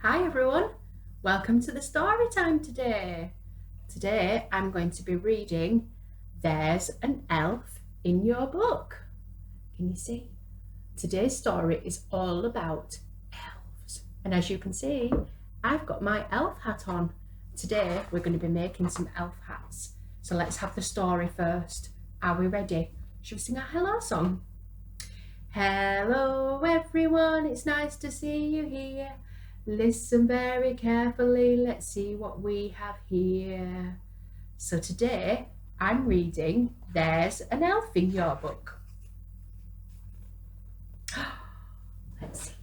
Hi everyone, welcome to the story time today. Today I'm going to be reading There's an Elf in Your Book. Can you see? Today's story is all about elves. And as you can see, I've got my elf hat on. Today we're going to be making some elf hats. So let's have the story first. Are we ready? Should we sing a hello song? Hello everyone, it's nice to see you here. Listen very carefully, let's see what we have here. So today I'm reading There's an Elf in Your Book. Let's see.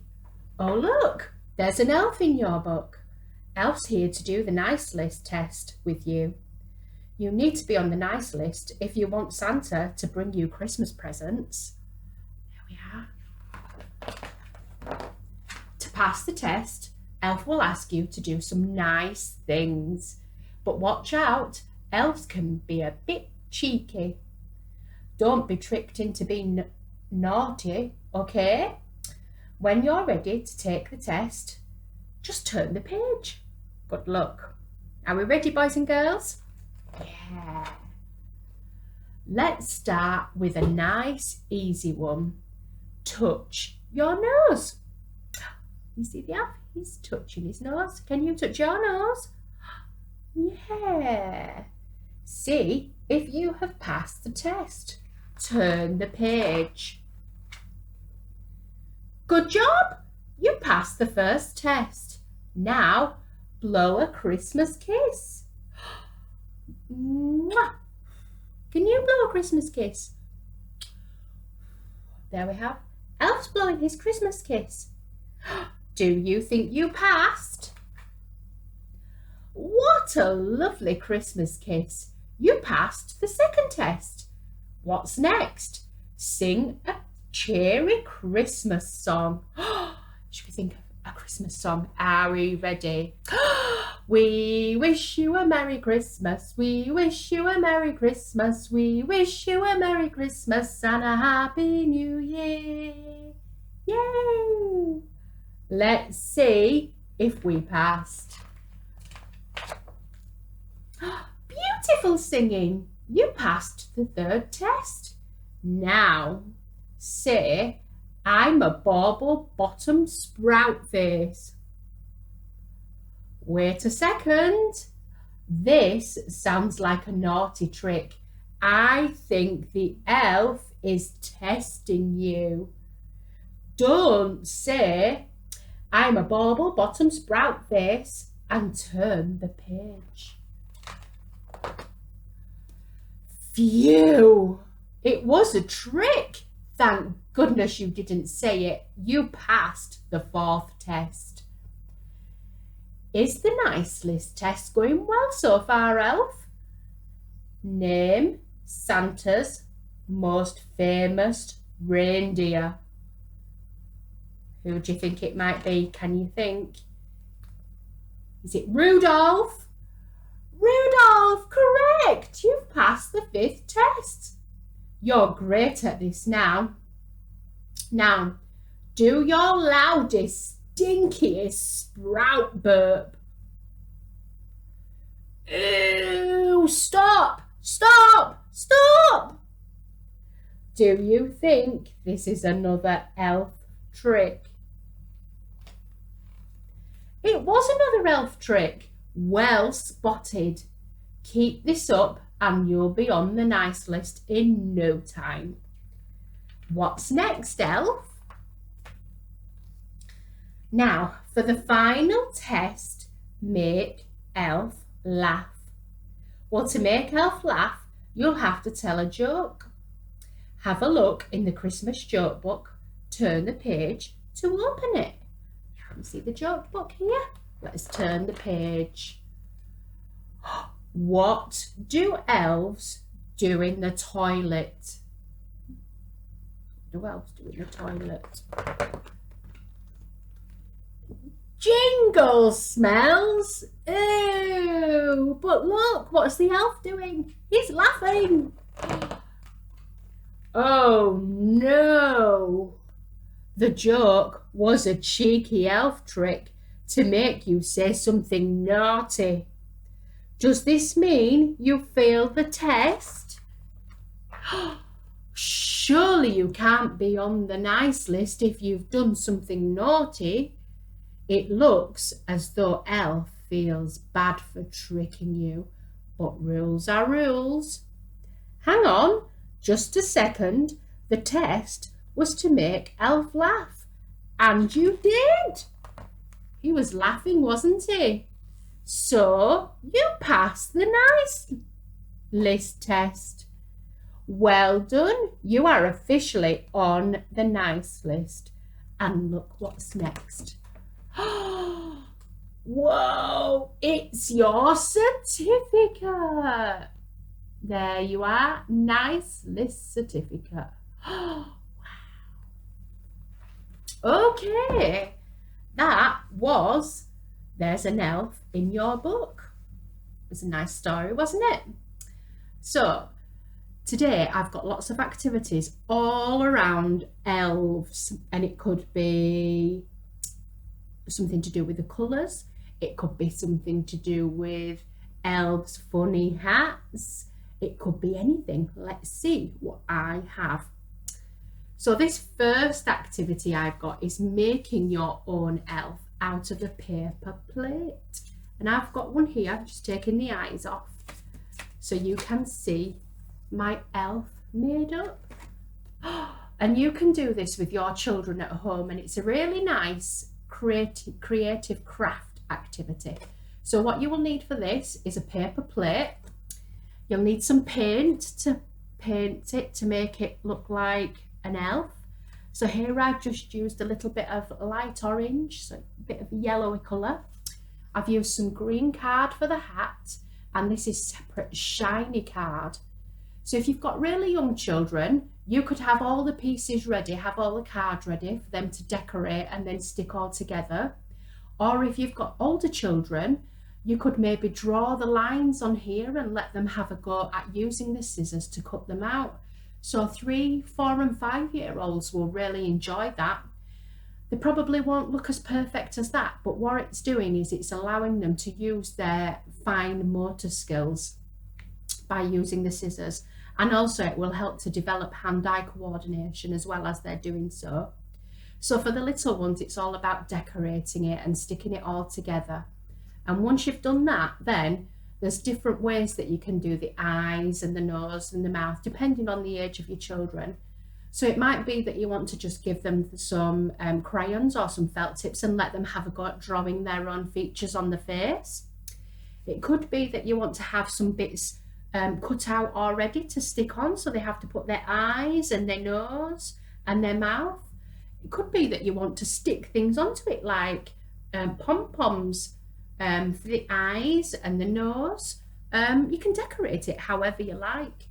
Oh look, there's an elf in your book. Elf's here to do the nice list test with you. You need to be on the nice list if you want Santa to bring you Christmas presents. There we are. To pass the test, Elf will ask you to do some nice things. But watch out, elves can be a bit cheeky. Don't be tricked into being naughty, okay? When you're ready to take the test, just turn the page. Good luck. Are we ready, boys and girls? Yeah. Let's start with a nice, easy one. Touch your nose. You see the elf? He's touching his nose. Can you touch your nose? Yeah. See if you have passed the test. Turn the page. Good job. You passed the first test. Now blow a Christmas kiss. Mwah. Can you blow a Christmas kiss? There we have. Elf's blowing his Christmas kiss. Do you think you passed? What a lovely Christmas kiss. You passed the second test. What's next? Sing a cheery Christmas song. Should we think of a Christmas song? Are we ready? We wish you a Merry Christmas. We wish you a Merry Christmas. We wish you a Merry Christmas and a Happy New Year. Yay! Let's see if we passed. Beautiful singing. You passed the third test. Now say, I'm a bauble bottom sprout face. Wait a second. This sounds like a naughty trick. I think the elf is testing you. Don't say, I'm a bauble bottom sprout face, and turn the page. Phew! It was a trick. Thank goodness you didn't say it. You passed the fourth test. Is the nice list test going well so far, Elf? Name Santa's most famous reindeer. Who do you think it might be? Can you think? Is it Rudolph? Rudolph, correct! You've passed the fifth test. You're great at this now. Now, do your loudest, stinkiest sprout burp. Ew, stop, stop, stop! Do you think this is another elf trick? It was another elf trick. Well spotted. Keep this up and you'll be on the nice list in no time. What's next, Elf? Now, for the final test, make Elf laugh. Well, to make Elf laugh, you'll have to tell a joke. Have a look in the Christmas joke book. Turn the page to open it. Can you see the joke book here? Let's turn the page. What do elves do in the toilet? What do elves do in the toilet? Jingle smells. Ew, but look, what's the elf doing? He's laughing. Oh no. The joke was a cheeky elf trick. to make you say something naughty. Does this mean you failed the test? Surely you can't be on the nice list if you've done something naughty. It looks as though Elf feels bad for tricking you, but rules are rules. Hang on, just a second. The test was to make Elf laugh, and you did. He was laughing, wasn't he? So you passed the nice list test. Well done, you are officially on the nice list. And look what's next. Whoa, it's your certificate. There you are, nice list certificate. Wow. Okay, that was There's an Elf in Your Book. It was a nice story, wasn't it? So today I've got lots of activities all around elves, and it could be something to do with the colours. It could be something to do with elves' funny hats. It could be anything. Let's see what I have. So this first activity I've got is making your own elf out of a paper plate. And I've got one here. I've just taken the eyes off so you can see my elf made up. And you can do this with your children at home, and it's a really nice creative craft activity. So what you will need for this is a paper plate. You'll need some paint to paint it to make it look like an elf. So here I've just used a little bit of light orange, so a bit of yellowy colour. I've used some green card for the hat, and this is separate shiny card. So if you've got really young children, you could have all the pieces ready, have all the cards ready for them to decorate and then stick all together. Or if you've got older children, you could maybe draw the lines on here and let them have a go at using the scissors to cut them out. So 3, 4 and 5-year-olds will really enjoy that. They probably won't look as perfect as that, but what it's doing is it's allowing them to use their fine motor skills by using the scissors. And also it will help to develop hand-eye coordination as well as they're doing so. So for the little ones, it's all about decorating it and sticking it all together. And once you've done that, then there's different ways that you can do the eyes and the nose and the mouth, depending on the age of your children. So it might be that you want to just give them some crayons or some felt tips and let them have a go at drawing their own features on the face. It could be that you want to have some bits cut out already to stick on, so they have to put their eyes and their nose and their mouth. It could be that you want to stick things onto it like pompoms for the eyes and the nose. You can decorate it however you like,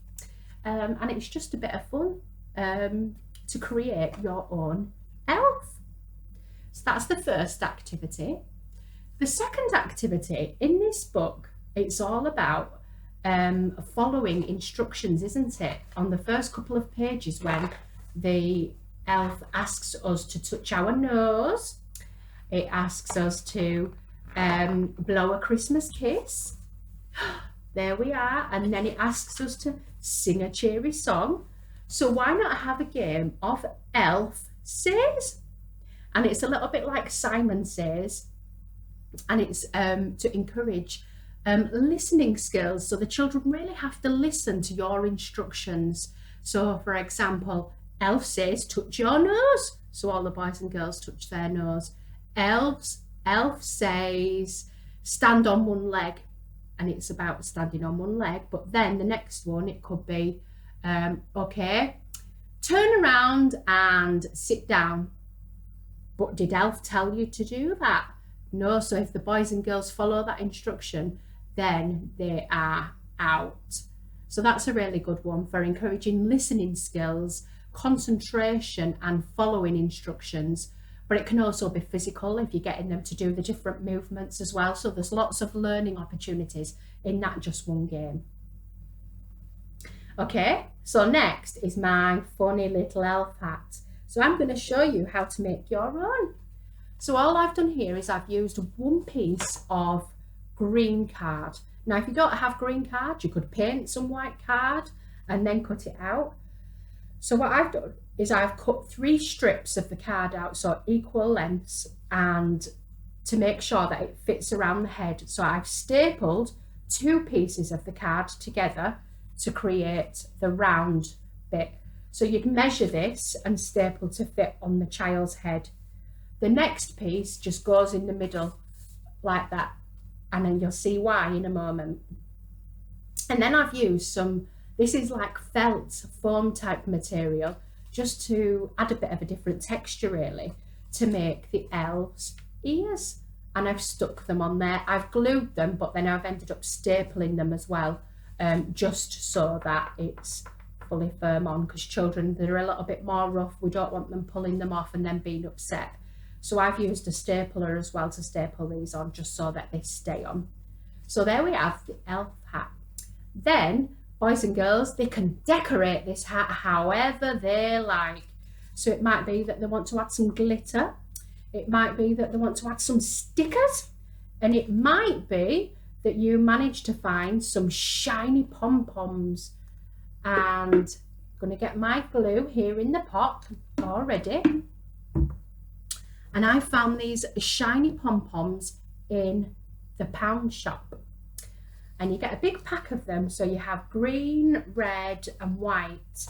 and it's just a bit of fun to create your own elf. So that's the first activity. The second activity in this book, it's all about following instructions, isn't it? On the first couple of pages, when the elf asks us to touch our nose, it asks us to blow a Christmas kiss. There we are. And then it asks us to sing a cheery song. So why not have a game of Elf Says? And it's a little bit like Simon Says, and it's to encourage listening skills. So the children really have to listen to your instructions. So for example, Elf says touch your nose, so all the boys and girls touch their nose. Elf says stand on one leg, and it's about standing on one leg. But then the next one, it could be okay, turn around and sit down. But did Elf tell you to do that? No. So if the boys and girls follow that instruction, then they are out. So that's a really good one for encouraging listening skills, concentration and following instructions. But it can also be physical if you're getting them to do the different movements as well. So there's lots of learning opportunities in that just one game. Okay, so next is my funny little elf hat. So I'm going to show you how to make your own. So all I've done here is I've used one piece of green card. Now, if you don't have green card, you could paint some white card and then cut it out. So what I've done is I've cut 3 strips of the card out, so equal lengths, and to make sure that it fits around the head. So I've stapled 2 pieces of the card together to create the round bit. So you'd measure this and staple to fit on the child's head. The next piece just goes in the middle like that, and then you'll see why in a moment. And then I've used some, this is like felt foam type material, just to add a bit of a different texture really, to make the elves' ears. And I've stuck them on there. I've glued them, but then I've ended up stapling them as well, just so that it's fully firm on, because children, they're a little bit more rough. We don't want them pulling them off and then being upset. So I've used a stapler as well to staple these on, just so that they stay on. So there we have the elf hat. Then, boys and girls, they can decorate this hat however they like. So it might be that they want to add some glitter. It might be that they want to add some stickers. And it might be that you manage to find some shiny pom-poms. And I'm going to get my glue here in the pot already. And I found these shiny pom-poms in the pound shop. And you get a big pack of them. So you have green, red and white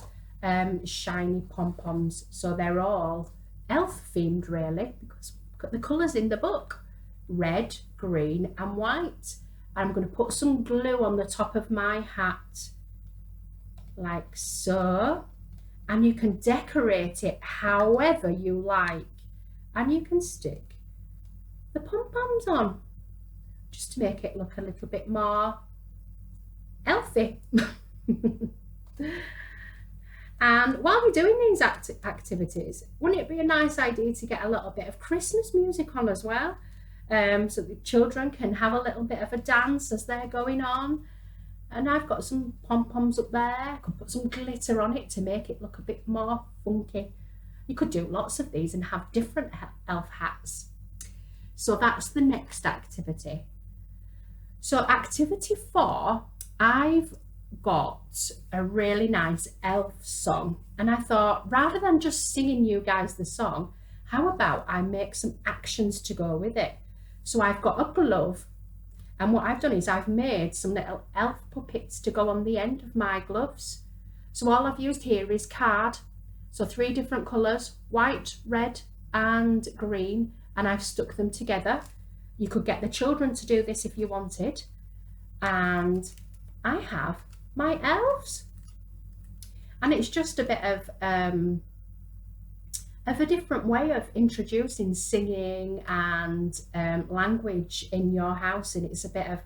shiny pom-poms. So they're all elf themed really, because we've got the colours in the book. Red, green and white. I'm going to put some glue on the top of my hat like so. And you can decorate it however you like. And you can stick the pom-poms on, just to make it look a little bit more elfy. And while we're doing these activities, wouldn't it be a nice idea to get a little bit of Christmas music on as well? So the children can have a little bit of a dance as they're going on. And I've got some pom-poms up there. I could put some glitter on it to make it look a bit more funky. You could do lots of these and have different elf hats. So that's the next activity. So activity 4, I've got a really nice elf song. And I thought, rather than just singing you guys the song, how about I make some actions to go with it? So I've got a glove. And what I've done is I've made some little elf puppets to go on the end of my gloves. So all I've used here is card. So 3 different colours, white, red and green, and I've stuck them together. You could get the children to do this if you wanted. And I have my elves. And it's just a bit of a different way of introducing singing and language in your house. And it's a bit of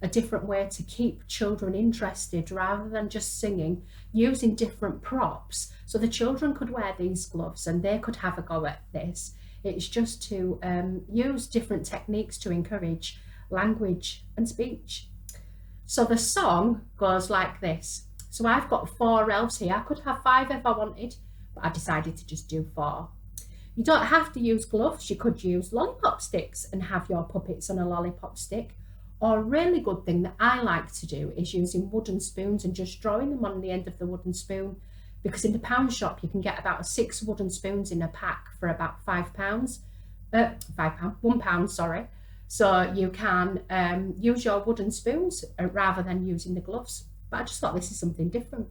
a different way to keep children interested rather than just singing, using different props. So the children could wear these gloves and they could have a go at this. It's just to use different techniques to encourage language and speech. So the song goes like this. So I've got 4 elves here. I could have 5 if I wanted, but I decided to just do 4. You don't have to use gloves. You could use lollipop sticks and have your puppets on a lollipop stick. Or a really good thing that I like to do is using wooden spoons and just drawing them on the end of the wooden spoon, because in the pound shop you can get about 6 wooden spoons in a pack for about £1, sorry. So you can use your wooden spoons rather than using the gloves. But I just thought this is something different.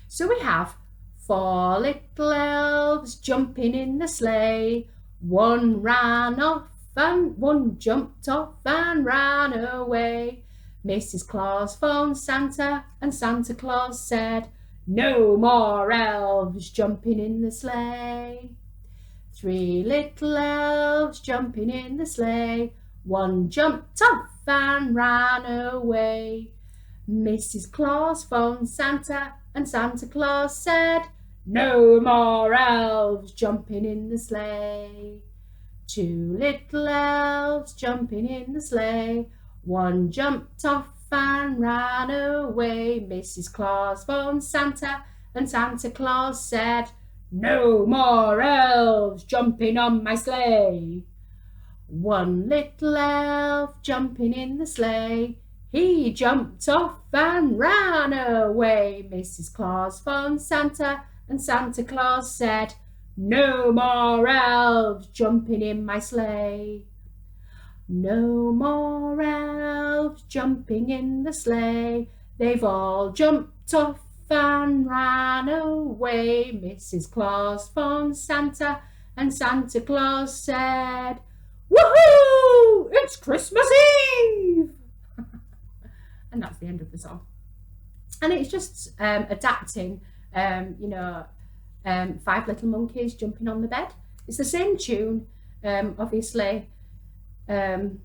So we have 4 little elves jumping in the sleigh. One ran off and one jumped off and ran away. Mrs. Claus phoned Santa and Santa Claus said, "No more elves jumping in the sleigh." 3 little elves jumping in the sleigh. One jumped off and ran away. Mrs. Claus phoned Santa and Santa Claus said, "No more elves jumping in the sleigh." 2 little elves jumping in the sleigh. One jumped off and ran away. Mrs. Claus phoned Santa and Santa Claus said, "No more elves jumping on my sleigh." One little elf jumping in the sleigh, he jumped off and ran away. Mrs. Claus phoned Santa, and Santa Claus said, no more elves jumping in my sleigh. No more elves jumping in the sleigh, they've all jumped off and ran away. Mrs. Claus phoned Santa, and Santa Claus said, woohoo! It's Christmas Eve! And that's the end of the song. And it's just adapting, Five Little Monkeys jumping on the bed. It's the same tune, obviously. I'm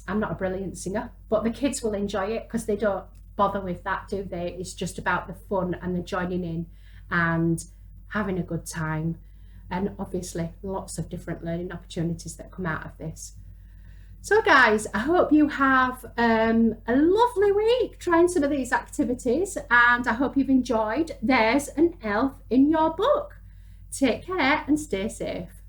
not a brilliant singer, but the kids will enjoy it because they don't bother with that, do they? It's just about the fun and the joining in and having a good time. And obviously lots of different learning opportunities that come out of this. So guys, I hope you have a lovely week trying some of these activities, and I hope you've enjoyed There's an Elf in Your Book. Take care and stay safe.